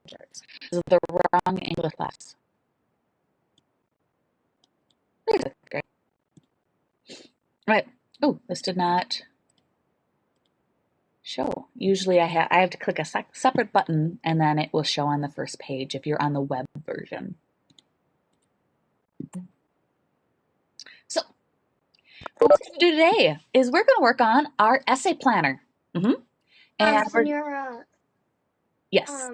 This is the wrong English class. Great. Right. Oh, this did not show. Usually I have to click a separate button and then it will show on the first page if you're on the web version. So what we're going to do today is we're going to work on our essay planner. And Senora, yes.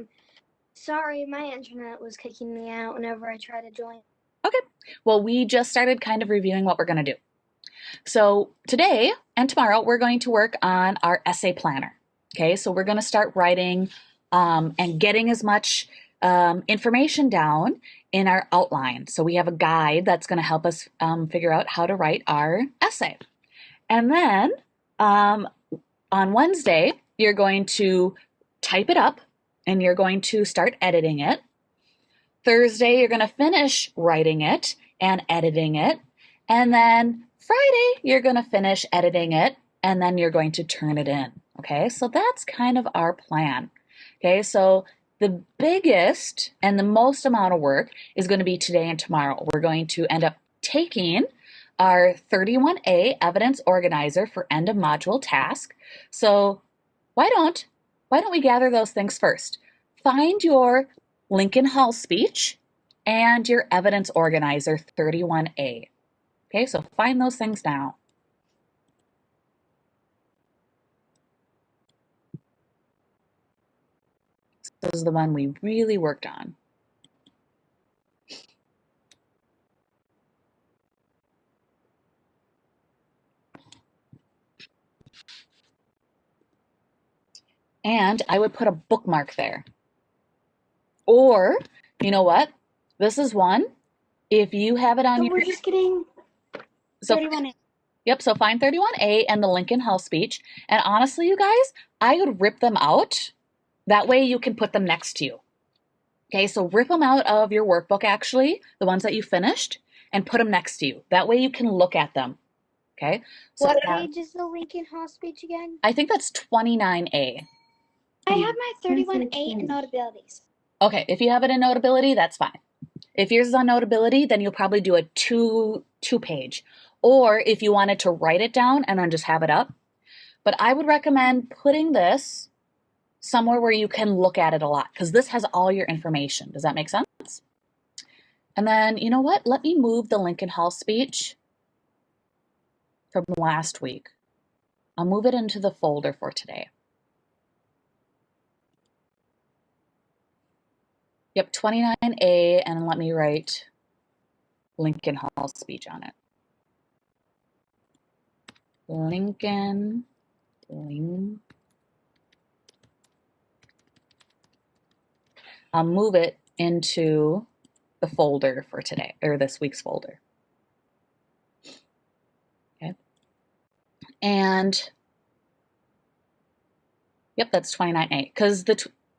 Sorry, my internet was kicking me out whenever I tried to join. Okay. Well, we just started kind of reviewing what we're going to do. So today and tomorrow, we're going to work on our essay planner. Okay, so we're going to start writing and getting as much information down in our outline. So we have a guide that's going to help us figure out how to write our essay. And then on Wednesday, you're going to type it up and you're going to start editing it. Thursday, you're going to finish writing it and editing it. And then Friday, you're going to finish editing it and then you're going to turn it in. Okay, so that's kind of our plan. Okay, so the biggest and the most amount of work is going to be today and tomorrow. We're going to end up taking our 31A evidence organizer for end of module task. So why don't we gather those things first? Find your Lincoln Hall speech and your evidence organizer 31A. Okay, so find those things now. This is the one we really worked on. And I would put a bookmark there. Or, you know what? This is one. If you have it on your... We're just getting 31A. Yep, so find 31A and the Lincoln Hall speech. And honestly, you guys, I would rip them out. That way you can put them next to you. Okay, so rip them out of your workbook, actually, the ones that you finished, and put them next to you. That way you can look at them. Okay? So what page is the Lincoln Hall speech again? I think that's 29A. I have my 31A in notabilities. Okay, if you have it in notability, that's fine. If yours is on notability, then you'll probably do a two-page. Or if you wanted to write it down and then just have it up. But I would recommend putting this somewhere where you can look at it a lot, because this has all your information. Does that make sense? And then, you know what? Let me move the Lincoln Hall speech from last week. I'll move it into the folder for today. Yep, 29A, and let me write Lincoln Hall speech on it. Lincoln. I'll move it into the folder for today, or this week's folder. Okay. And, yep, that's 29A. Because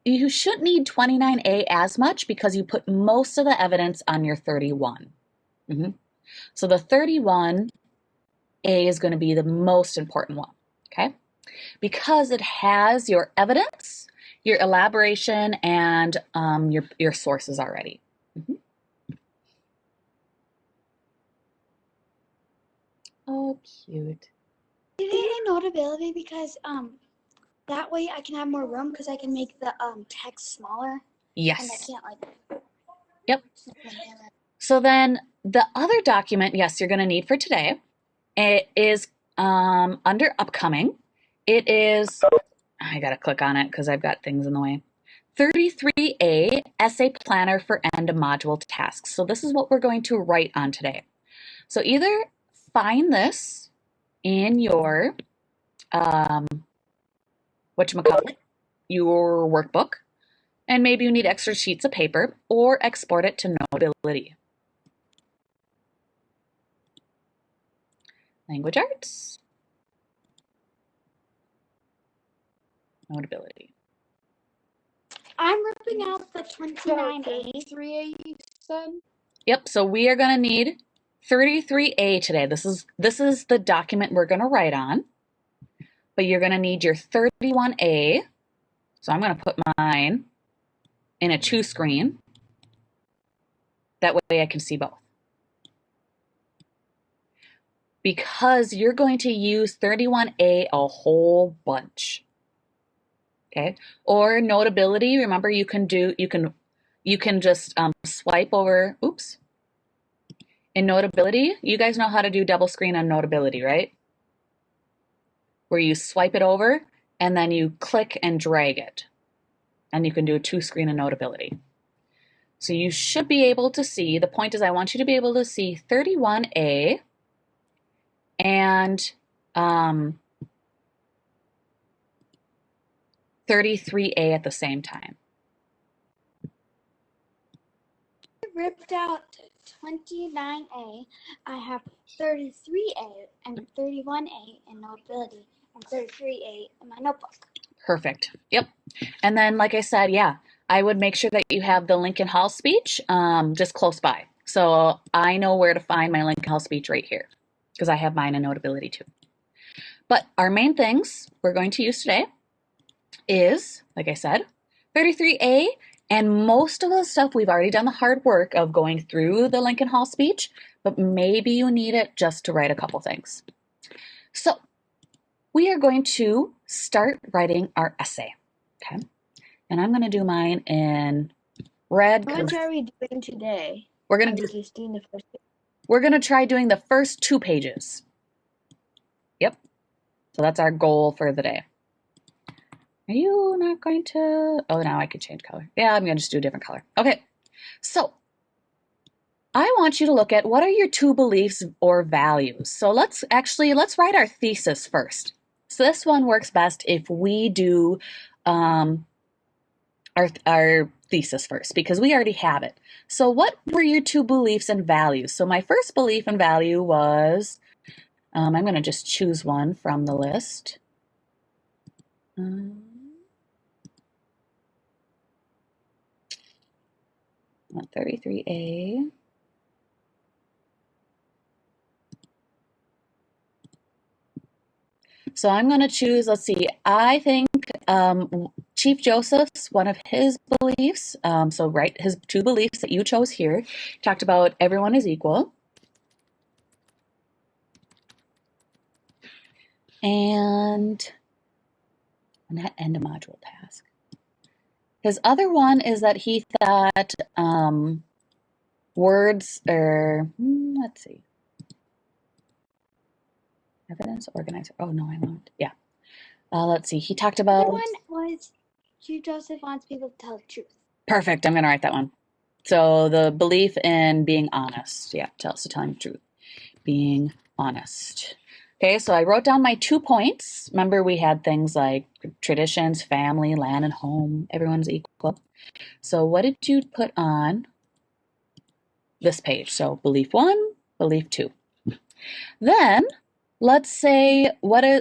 you shouldn't need 29A as much because you put most of the evidence on your 31. So the 31A is going to be the most important one, okay? Because it has your evidence, your elaboration, and your sources already. Oh, cute. Did it in notability because that way I can have more room because I can make the text smaller. Yes. And I can't Yep. So then the other document, yes, you're going to need for today, it is under upcoming. It is, I got to click on it because I've got things in the way. 33A essay planner for end of module tasks. So this is what we're going to write on today. So either find this in your your workbook, and maybe you need extra sheets of paper, or export it to Notability. Language Arts, Notability. I'm ripping out the 29A. 3A you said? Yep, so we are going to need 33A today. This is the document we're going to write on. But you're going to need your 31A. So I'm going to put mine in a 2 screen. That way I can see both. Because you're going to use 31A a whole bunch. Okay? Or Notability, remember you can just swipe over, oops. In Notability, you guys know how to do double screen on Notability, right? Where you swipe it over and then you click and drag it. And you can do a 2 screen in Notability. So you should be able to see, the point is I want you to be able to see 31A and 33A at the same time. Ripped out 29A. I have 33A and 31A in Notability and 33A in my notebook. Perfect. Yep. And then, like I said, yeah, I would make sure that you have the Lincoln Hall speech just close by. So I know where to find my Lincoln Hall speech right here because I have mine in Notability too. But our main things we're going to use today is, like I said, 33A, and most of the stuff we've already done the hard work of going through the Lincoln Hall speech, but maybe you need it just to write a couple things. So we are going to start writing our essay, okay? And I'm going to do mine in red. What are we doing today? We're going I'm to just doing the first page. We're going to try doing the first 2 pages. Yep. So that's our goal for the day. Are you not going to? Oh, now I could change color. Yeah, I'm going to just do a different color. Okay. So I want you to look at what are your 2 beliefs or values. So let's write our thesis first. So this one works best if we do our thesis first because we already have it. So what were your 2 beliefs and values? So my first belief and value was, I'm going to just choose one from the list. 33A. So I'm going to choose, let's see, I think Chief Joseph's, one of his beliefs, so write his 2 beliefs that you chose here, talked about everyone is equal. And not end a module task. His other one is that he thought words are, let's see. Evidence organizer. Oh, no, I won't. Yeah. Let's see. He talked about. The one was Chief Joseph wants people to tell the truth. Perfect. I'm going to write that one. So the belief in being honest. Yeah, telling the truth. Being honest. Okay, so I wrote down my 2 points. Remember, we had things like traditions, family, land, and home. Everyone's equal. So what did you put on this page? So belief 1, belief 2. Then let's say,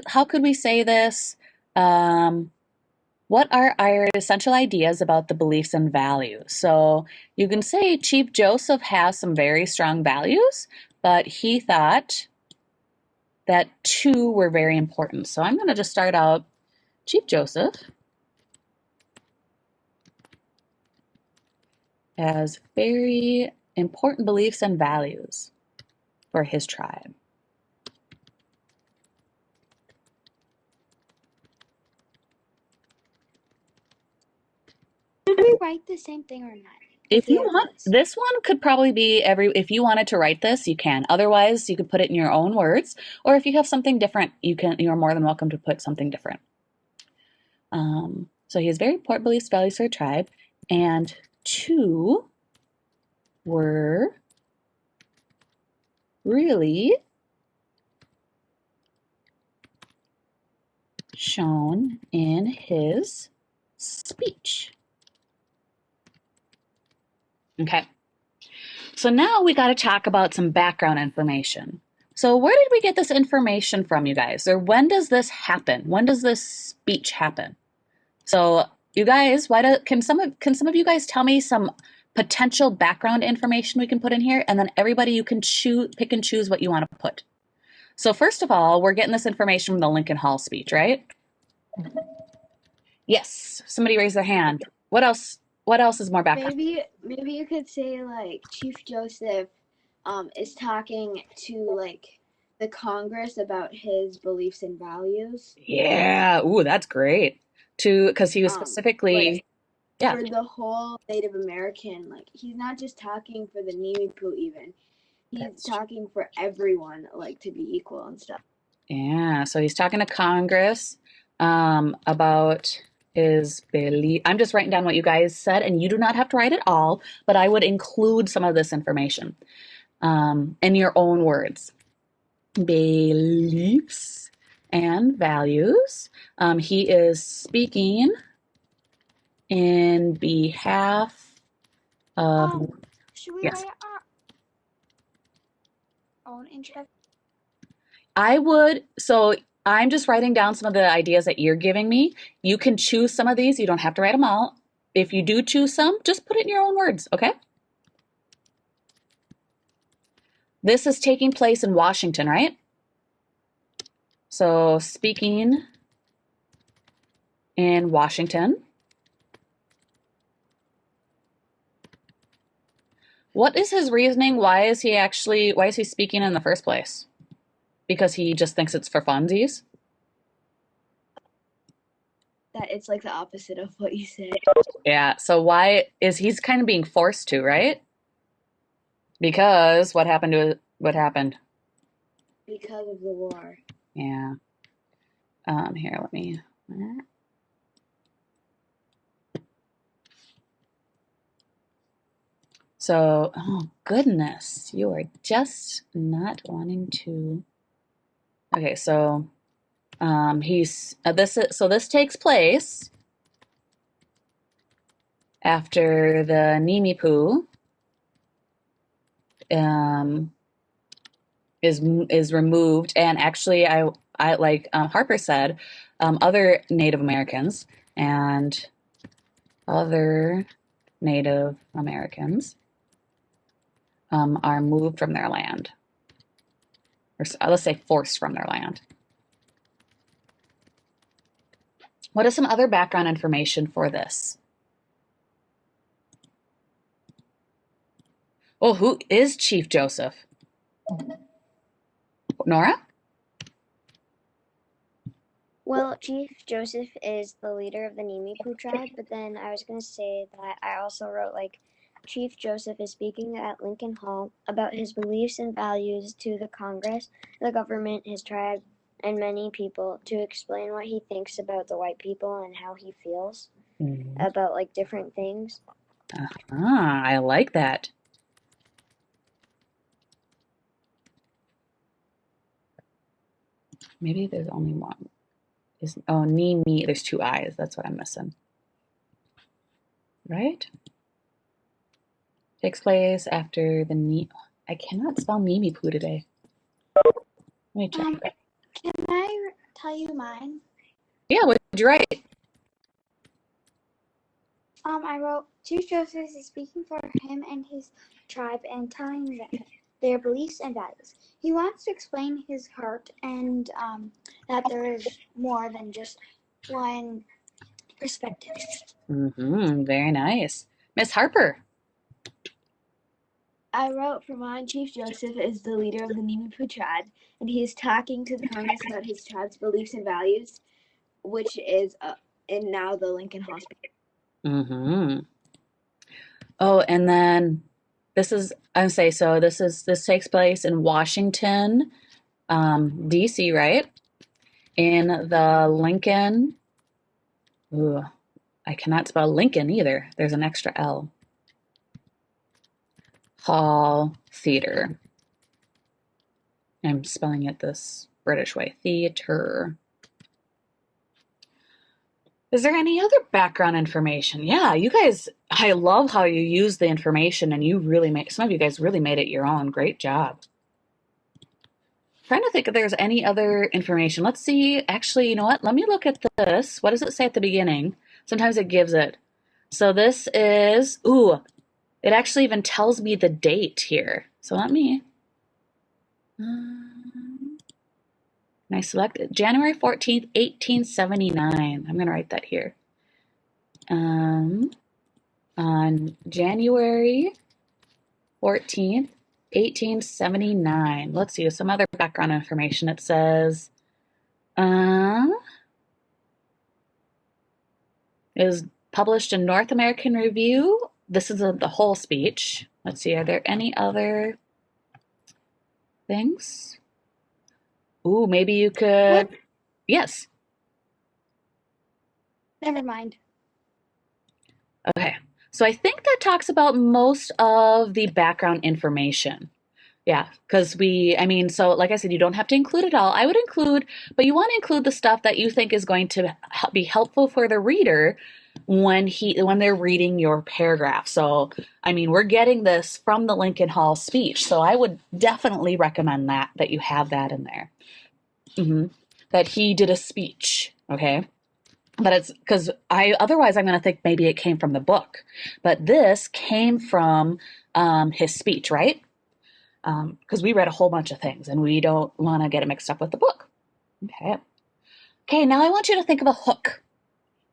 how could we say this? What are our essential ideas about the beliefs and values? So you can say Chief Joseph has some very strong values, but he thought that 2 were very important. So I'm going to just start out Chief Joseph has very important beliefs and values for his tribe. Should we write the same thing or not? If you want, this one could probably be if you wanted to write this, you can. Otherwise, you could put it in your own words, or if you have something different, you're more than welcome to put something different. So he has very important beliefs, values for a tribe, and 2 were really shown in his speech. Okay, so now we got to talk about some background information. So where did we get this information from, you guys? Or when does this happen? When does this speech happen? So you guys, can some of you guys tell me some potential background information we can put in here? And then everybody, you can pick and choose what you want to put. So first of all, we're getting this information from the Lincoln Hall speech, right? Yes, somebody raised their hand. What else what else is more background? Maybe you could say like Chief Joseph is talking to like the Congress about his beliefs and values. Yeah. Ooh, that's great. Because he was Like specifically, yeah. for the whole Native American, like he's not just talking for the Nimipu even. He's That's talking for everyone, like to be equal and stuff. Yeah, so he's talking to Congress about his belief. I'm just writing down what you guys said, and you do not have to write it all, but I would include some of this information in your own words. Beliefs and values. He is speaking in behalf of, Should we yes, write our own introduction? so I'm just writing down some of the ideas that you're giving me. You can choose some of these. You don't have to write them all. If you do choose some, just put it in your own words, okay? This is taking place in Washington, right? So speaking in Washington. What is his reasoning? Why is he speaking in the first place? Because he just thinks it's for funsies? That it's like the opposite of what you said. Yeah, so why is he's kind of being forced to, right? Because what happened? Because of the war. Yeah. Here, let me. So, oh goodness, you are just not wanting to. Okay, so this takes place after the Nimipu um, is removed, and actually, I like Harper said, other Native Americans and other Native Americans are moved from their land, or let's say forced from their land. What is some other background information for this? Oh, who is Chief Joseph? Nora? Well, Chief Joseph is the leader of the Nimipu tribe, but then I was going to say that I also wrote like Chief Joseph is speaking at Lincoln Hall about his beliefs and values to the Congress, the government, his tribe, and many people to explain what he thinks about the white people and how he feels about like different things. I like that. Maybe there's only one. Me. There's two eyes. That's what I'm missing. Right? Takes place after the knee. I cannot spell Mimi Poo today. Let me check. Can I tell you mine? Yeah, what did you write? I wrote Chief Joseph is speaking for him and his tribe and telling them their beliefs and values. He wants to explain his heart and that there is more than just one perspective. Very nice. Miss Harper. I wrote for mine, Chief Joseph is the leader of the Nimipu tribe, and he is talking to the Congress about his tribe's beliefs and values, which is in now the Lincoln Hospital. Oh, and then this takes place in Washington, DC, right? In the Lincoln. Ooh, I cannot spell Lincoln either. There's an extra L. Hall Theater. I'm spelling it this British way. Theater. Is there any other background information? Yeah, you guys, I love how you use the information and some of you guys really made it your own. Great job. Trying to think if there's any other information. Let's see. Actually, you know what? Let me look at this. What does it say at the beginning? Sometimes it gives it. So this is, it actually even tells me the date here. So let me, and I select it. January 14th, 1879. I'm going to write that here. on January 14th, 1879. Let's see, some other background information. It says, it was published in North American Review. This is the whole speech. Let's see, are there any other things? Ooh, maybe you could. What? Yes. Never mind. Okay. So I think that talks about most of the background information. Yeah, because so like I said, you don't have to include it all. I would include, but you want to include the stuff that you think is going to be helpful for the reader when they're reading your paragraph. So, we're getting this from the Lincoln Hall speech, so I would definitely recommend that you have that in there. That he did a speech, okay? But it's because otherwise I'm going to think maybe it came from the book, but this came from his speech, right? Because we read a whole bunch of things and we don't want to get it mixed up with the book. Okay, now I want you to think of a hook.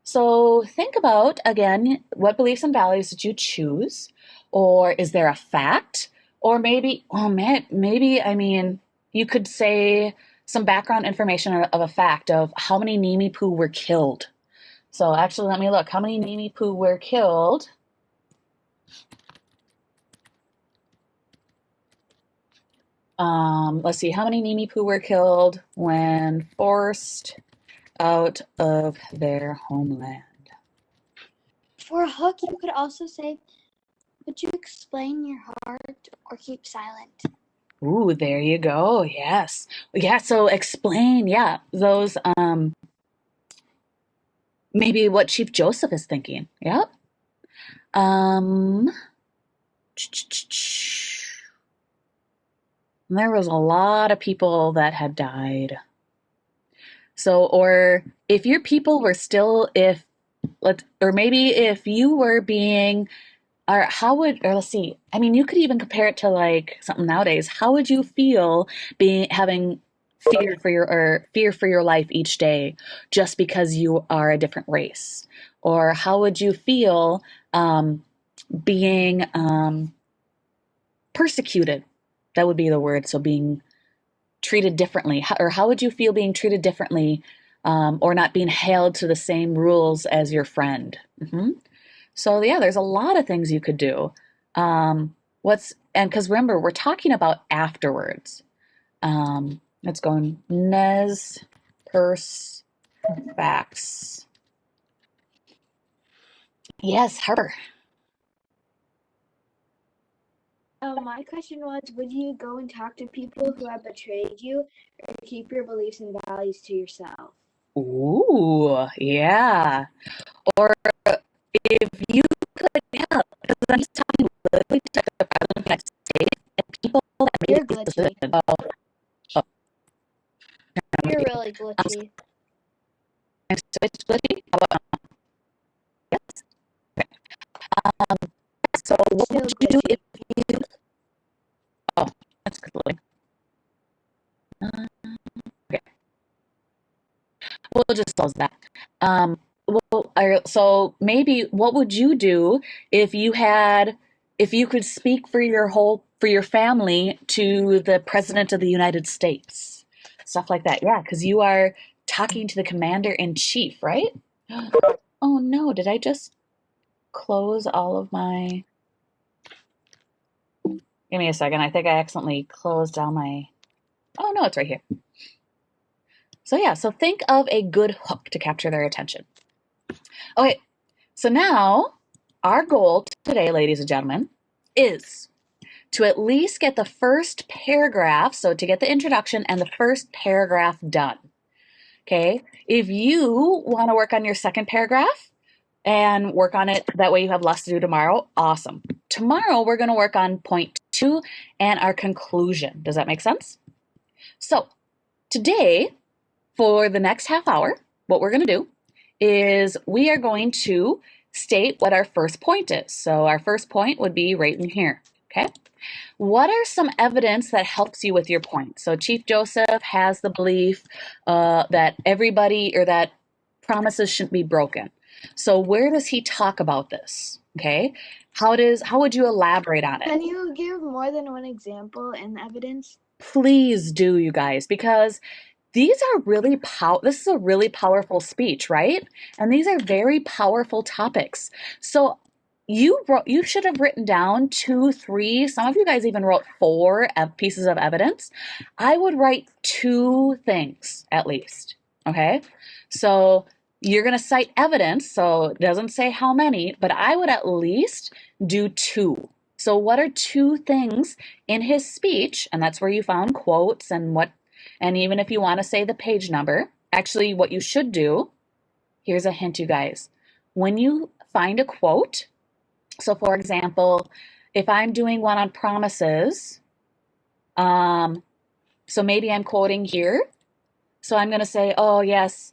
So think about, again, what beliefs and values did you choose? Or is there a fact? Or maybe, you could say some background information of a fact of how many Nimi Poo were killed. So actually, let me look. How many Nimi Poo were killed? Let's see. How many Nimi Poo were killed when forced out of their homeland? For a hook, you could also say, would you explain your heart or keep silent? Ooh, there you go. Yes. Yeah, so explain, those, maybe what Chief Joseph is thinking. Yep. There was a lot of people that had died. So, or if your people were still, or maybe if you were being, or let's see, you could even compare it to like something nowadays. How would you feel having fear for your life each day just because you are a different race? Or how would you feel being persecuted? That would be the word. So being treated differently, or how would you feel being treated differently, or not being held to the same rules as your friend? So yeah, there's a lot of things you could do. Because remember, we're talking about afterwards. Let's go in Nez Perce Facts. Yes, Harper. My question was, would you go and talk to people who have betrayed you, or keep your beliefs and values to yourself? Ooh, yeah. Or if you could, because I'm just talking literally to the president of the United States and people that made You're these glitchy. decisions. You're really glitchy. I'm switch glitchy. How about yes? Okay. So what Still would you do glitchy. if you? Oh, that's good. Okay, we'll just close that. So maybe what would you do if you could speak for your family to the President of the United States? Stuff like that. Yeah, because you are talking to the Commander in Chief, right? Oh no, did I just close all of my... Give me a second. I think I accidentally closed all my... Oh no, it's right here. So yeah, so think of a good hook to capture their attention. Okay, so now our goal today, ladies and gentlemen, is to at least get the first paragraph, so to get the introduction and the first paragraph done. Okay, if you want to work on your second paragraph and work on it, that way you have less to do tomorrow, awesome. Tomorrow we're going to work on point 2 and our conclusion. Does that make sense? So today, for the next half hour, what we're going to do is we are going to state what our first point is. So our first point would be right in here, okay? What are some evidence that helps you with your point? So Chief Joseph has the belief that everybody, or that promises shouldn't be broken. So where does he talk about this? Okay. How would you elaborate on it? Can you give more than one example in the evidence? Please do, you guys, because these are really this is a really powerful speech, right? And these are very powerful topics. So you should have written down 2, 3, some of you guys even wrote 4 pieces of evidence. I would write 2 things at least. Okay? So you're going to cite evidence, so it doesn't say how many, but I would at least do 2. So what are 2 things in his speech? And that's where you found quotes and even if you want to say the page number, actually what you should do, here's a hint, you guys. When you find a quote, so for example, if I'm doing one on promises, so maybe I'm quoting here. So I'm going to say, oh yes,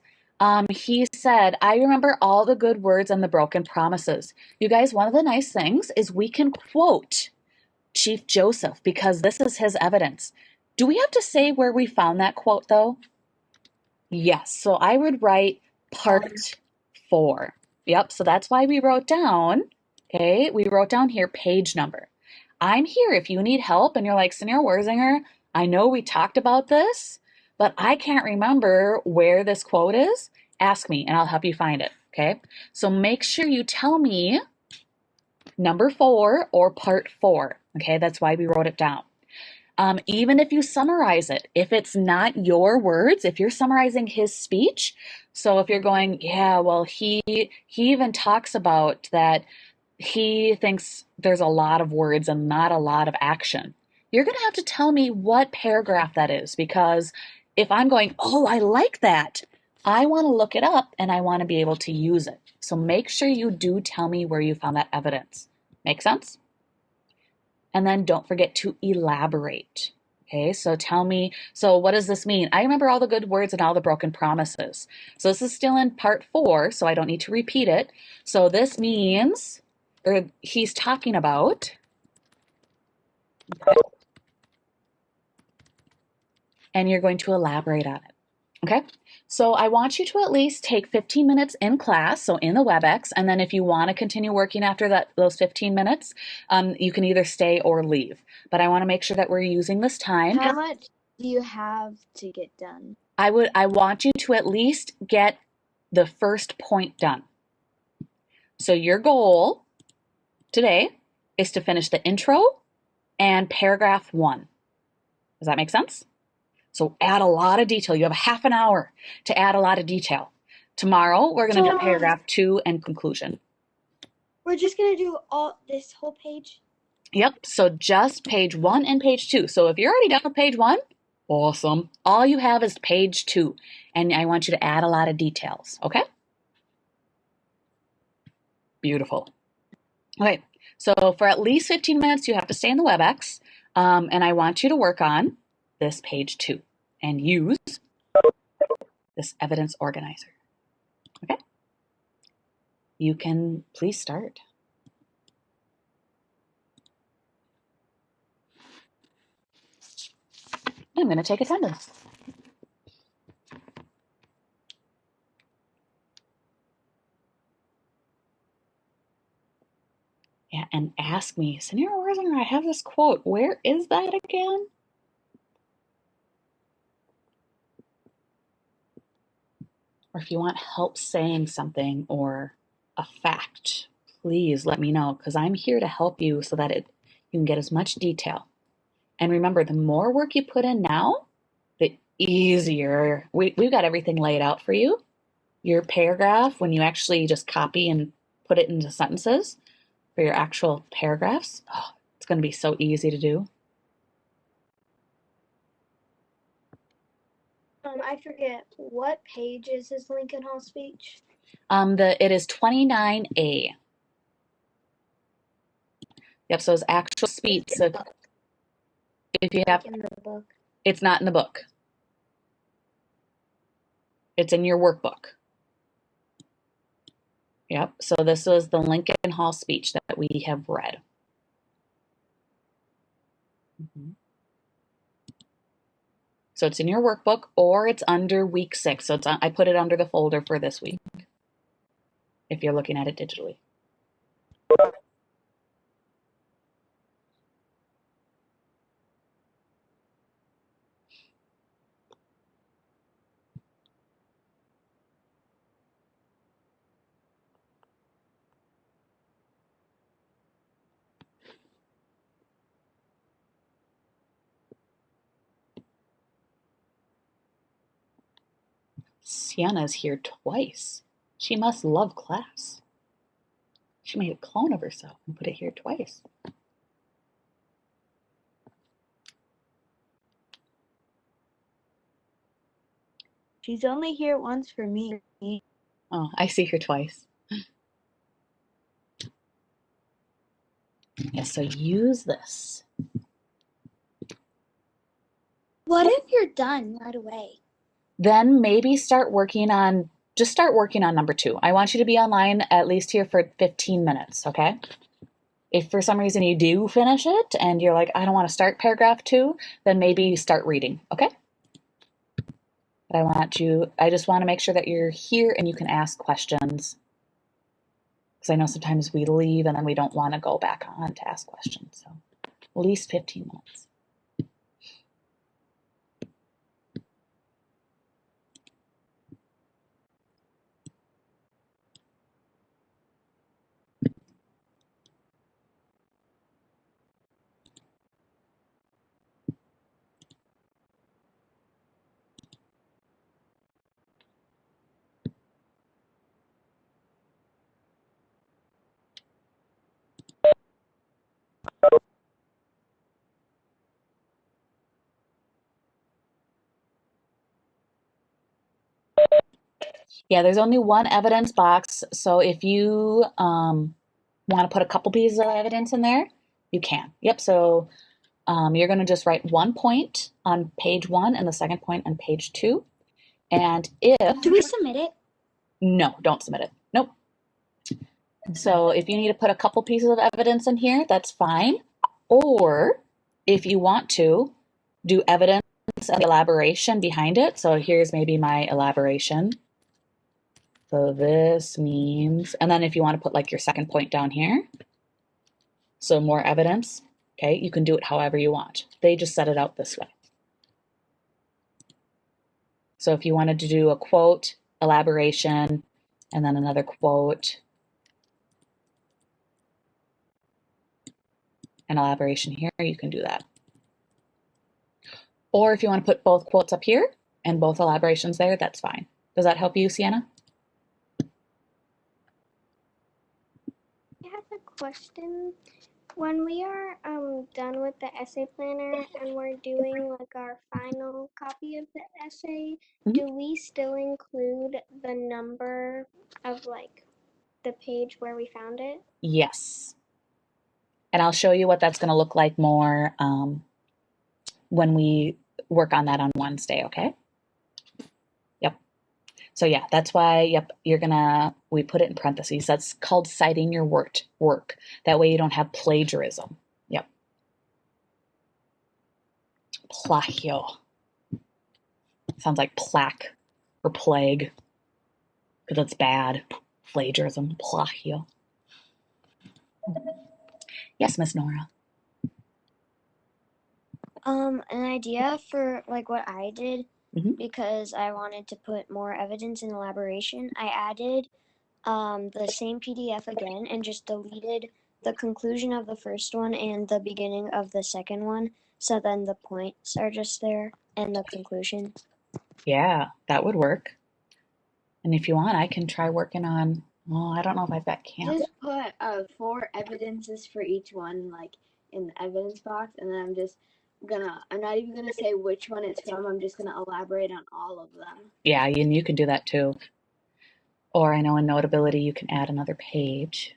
he said, I remember all the good words and the broken promises. You guys, one of the nice things is we can quote Chief Joseph because this is his evidence. Do we have to say where we found that quote though? Yes, so I would write part 4. Yep, so that's why we wrote down, okay, we wrote down here page number. I'm here if you need help and you're like, Senior Worzinger, I know we talked about this, but I can't remember where this quote is. Ask me and I'll help you find it, okay? So make sure you tell me number 4 or part 4, okay? That's why we wrote it down. Even if you summarize it, if it's not your words, if you're summarizing his speech, so if you're going, yeah, well, he even talks about that he thinks there's a lot of words and not a lot of action. You're going to have to tell me what paragraph that is, because if I'm going, oh, I like that, I want to look it up and I want to be able to use it. So make sure you do tell me where you found that evidence. Make sense? And then don't forget to elaborate. Okay, so tell me, so what does this mean? I remember all the good words and all the broken promises. So this is still in part 4, so I don't need to repeat it. So this means, or he's talking about, okay, and you're going to elaborate on it. Okay, so I want you to at least take 15 minutes in class, so in the WebEx, and then if you want to continue working after those 15 minutes, you can either stay or leave. But I want to make sure that we're using this time. How much do you have to get done? I want you to at least get the first point done. So your goal today is to finish the intro and paragraph 1. Does that make sense? So add a lot of detail. You have a half an hour to add a lot of detail. Tomorrow, we're going to do paragraph 2 and conclusion. We're just going to do this whole page? Yep, so just page 1 and page 2. So if you're already done with page 1, awesome. All you have is page 2, and I want you to add a lot of details, okay? Beautiful. Okay, so for at least 15 minutes, you have to stay in the WebEx, and I want you to work on this page 2 and use this evidence organizer. Okay? You can please start. I'm going to take attendance. Yeah, and ask me, Senior Worzinger, I have this quote. Where is that again? Or if you want help saying something or a fact, please let me know, because I'm here to help you so that you can get as much detail. And remember, the more work you put in now, the easier. We've got everything laid out for you. Your paragraph, when you actually just copy and put it into sentences for your actual paragraphs, it's going to be so easy to do. I forget, what page is his Lincoln Hall speech? It is 29A. Yep, so his actual speech. So if you have, In the book. it's not in the book. It's in your workbook. Yep, so this was the Lincoln Hall speech that we have read. So it's in your workbook, or it's under week 6. So I put it under the folder for this week, if you're looking at it digitally. Sienna's here twice. She must love class. She made a clone of herself and put it here twice. She's only here once for me. Oh, I see her twice. Yeah, so use this. What if you're done right away? Then maybe start working on number 2. I want you to be online at least here for 15 minutes, okay? If for some reason you do finish it and you're like, I don't want to start paragraph 2, then maybe start reading, okay? But I just want to make sure that you're here and you can ask questions. Because I know sometimes we leave and then we don't want to go back on to ask questions. So at least 15 minutes. Yeah, there's only one evidence box. So if you want to put a couple pieces of evidence in there, you can. Yep, so you're going to just write 1 point on page 1 and the second point on page 2. And if... Do we submit it? No, don't submit it. Nope. So if you need to put a couple pieces of evidence in here, that's fine. Or if you want to do evidence and elaboration behind it. So here's maybe my elaboration. So this means, and then if you want to put like your second point down here, so more evidence, okay, you can do it however you want. They just set it out this way. So if you wanted to do a quote, elaboration, and then another quote, and elaboration here, you can do that. Or if you want to put both quotes up here and both elaborations there, that's fine. Does that help you, Sienna? I have a question. When we are done with the essay planner and we're doing like our final copy of the essay, do we still include the number of like the page where we found it? Yes. And I'll show you what that's going to look like more when we work on that on Wednesday, okay? Yep. So yeah, that's why, yep, we put it in parentheses. That's called citing your work. That way you don't have plagiarism. Yep. Plagio. Sounds like plaque or plague, because it's bad. Plagiarism, plagio. Yes, Miss Nora. An idea for like what I did, Mhm. because I wanted to put more evidence and elaboration, I added the same PDF again and just deleted the conclusion of the first one and the beginning of the second one. So then the points are just there and the conclusion. Yeah, that would work. And if you want, I can try working on, well, I don't know if I've got camp. Just put 4 evidences for each one, like in the evidence box, and then I'm not even gonna say which one it's from. I'm just gonna elaborate on all of them. Yeah, and you can do that too. Or I know in Notability you can add another page.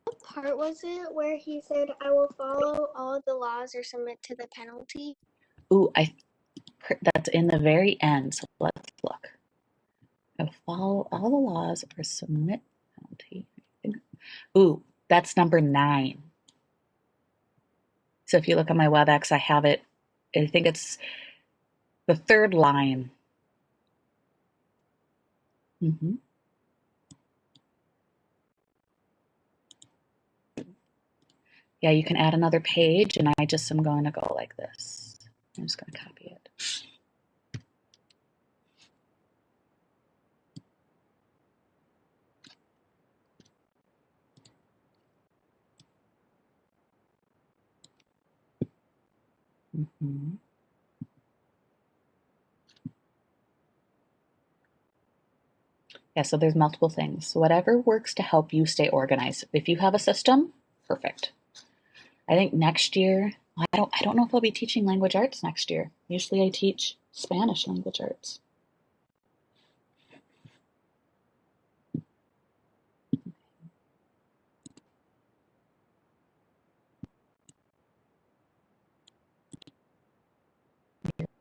What part was it where he said, I will follow all the laws or submit to the penalty? Ooh, that's in the very end. So let's look. I'll follow all the laws or submit penalty. Ooh, that's number 9. So if you look at my WebEx, I have it. I think it's the 3rd line. Yeah, you can add another page, and I just am going to go like this. I'm just going to copy it. Mm-hmm. Yeah, so there's multiple things. So whatever works to help you stay organized. If you have a system, perfect. I think next year, I don't know if I'll be teaching language arts next year. Usually I teach Spanish language arts.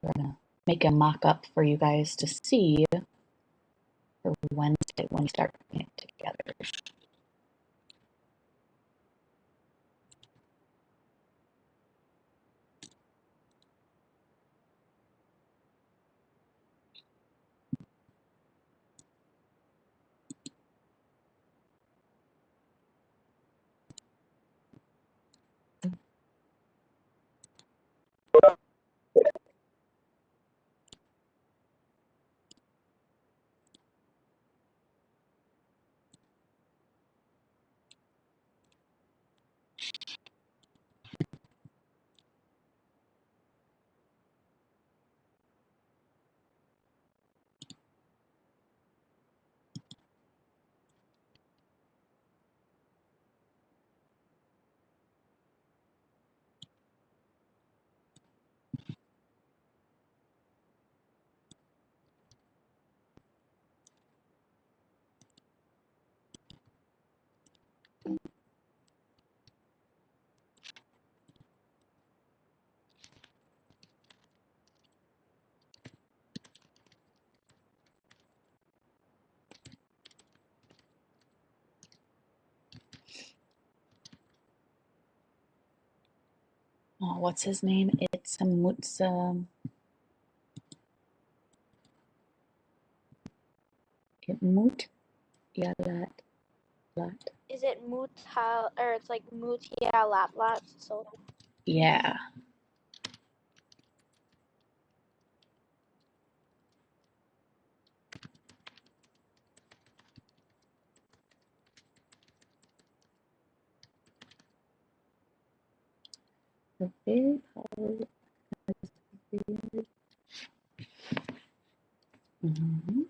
We're gonna make a mock-up for you guys to see for Wednesday when we start putting it together. Oh, what's his name? It's Mutsa. Mut Yalat Lat. Is it Mutal, or it's like Mutia Latlat? So Yeah. The big hole. Mm-hmm.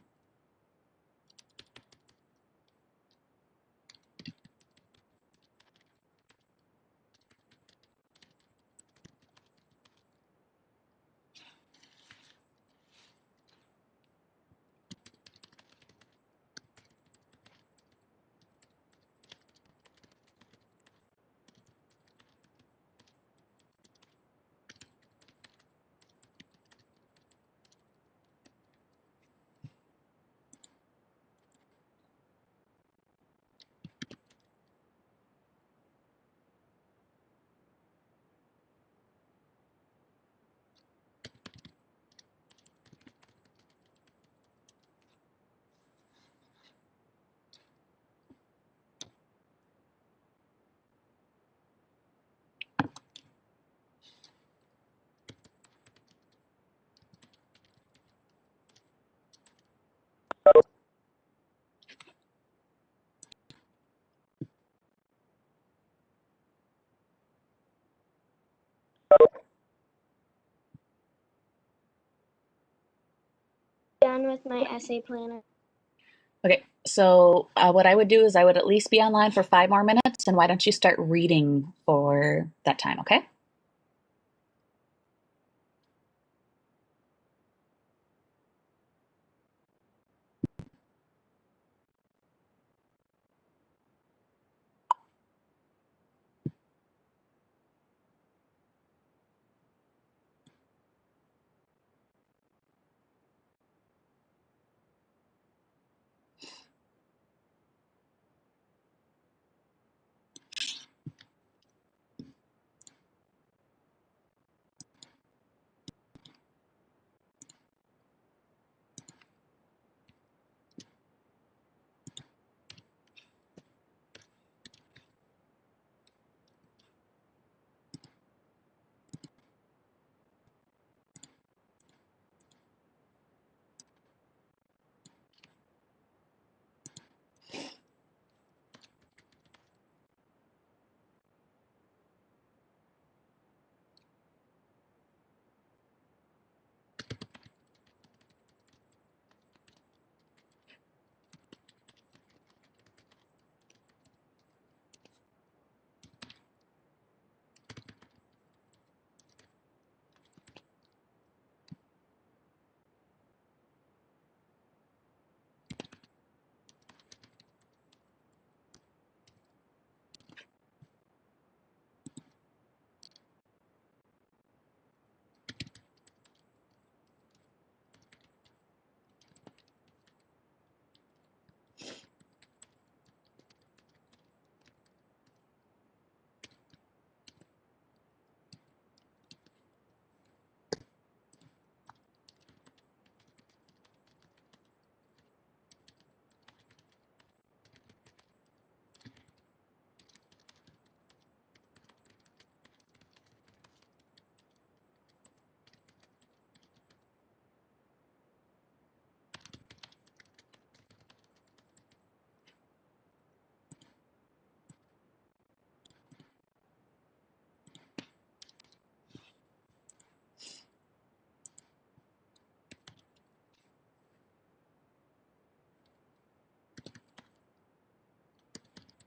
done with my essay planner. Okay, so what I would do is I would at least be online for 5 more minutes, and why don't you start reading for that time, okay?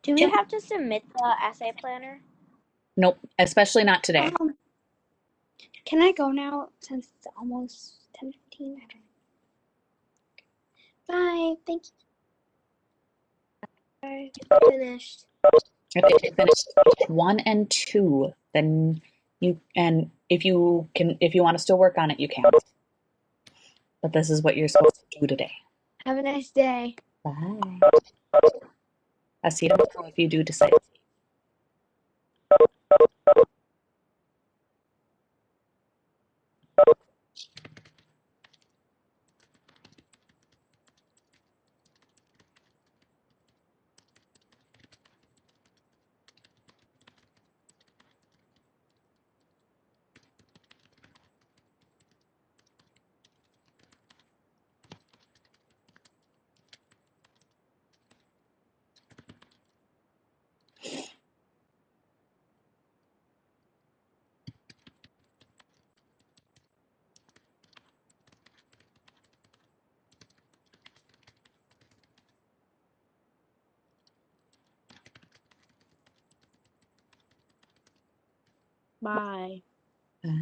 Do we have to submit the essay planner? Nope, especially not today. Can I go now since it's almost 10:15? I don't know. Bye. Thank you. Bye. Finished. If you finish 1 and 2, then if you want to still work on it, you can. But this is what you're supposed to do today. Have a nice day. Bye. I'll see you tomorrow if you do decide. Bye. Bye.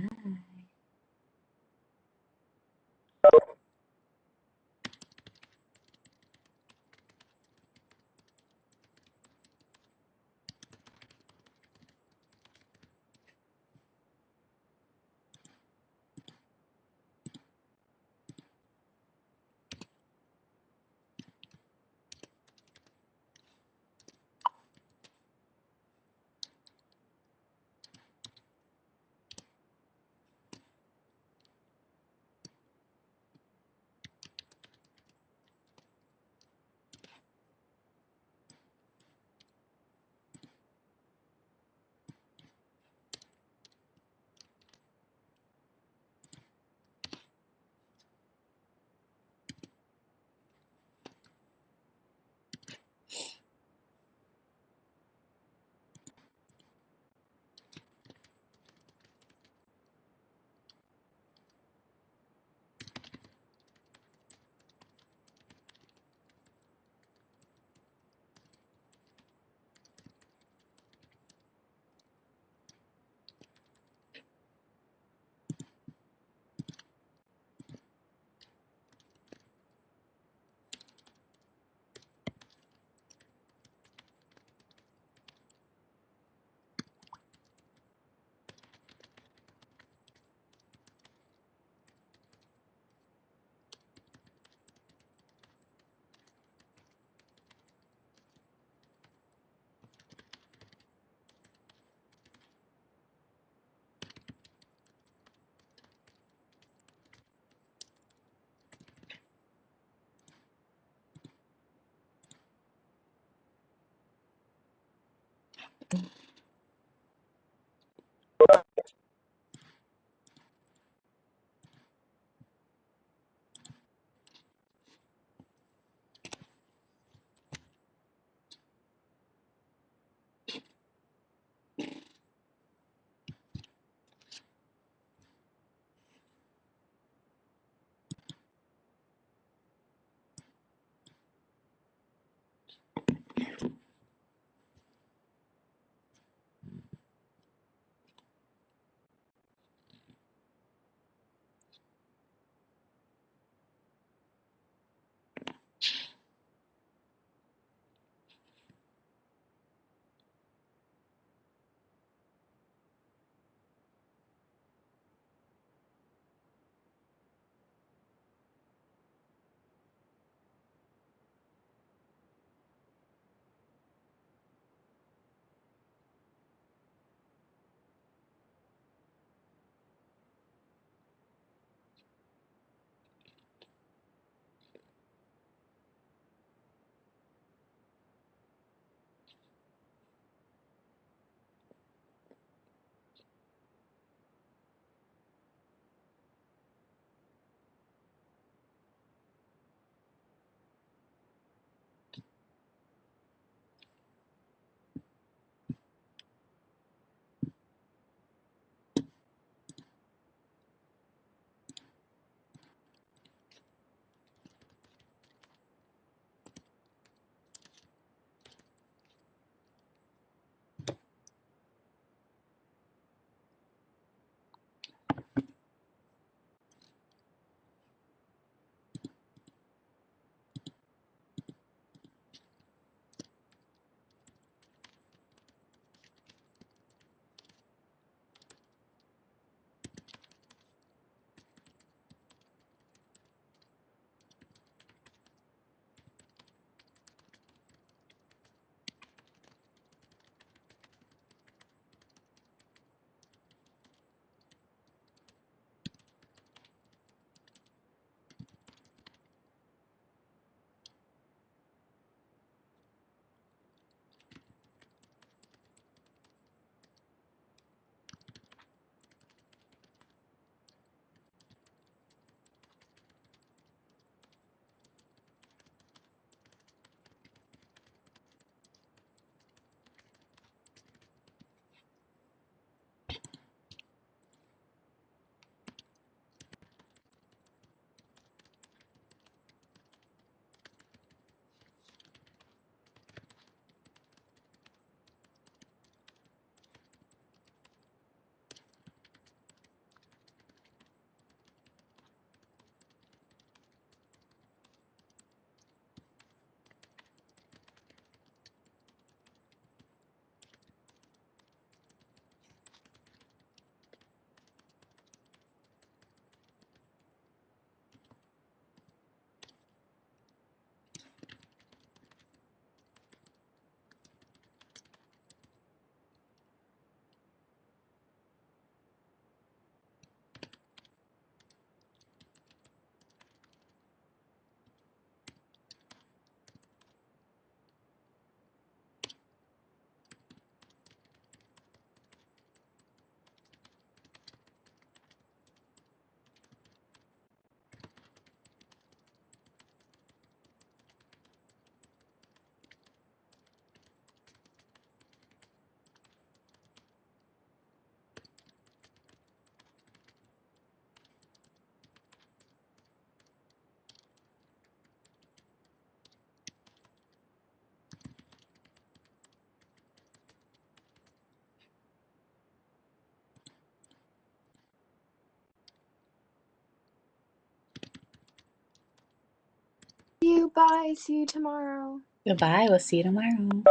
Goodbye. See you tomorrow. Goodbye. We'll see you tomorrow.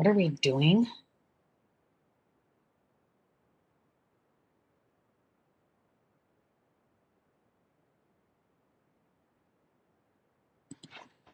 What are we doing?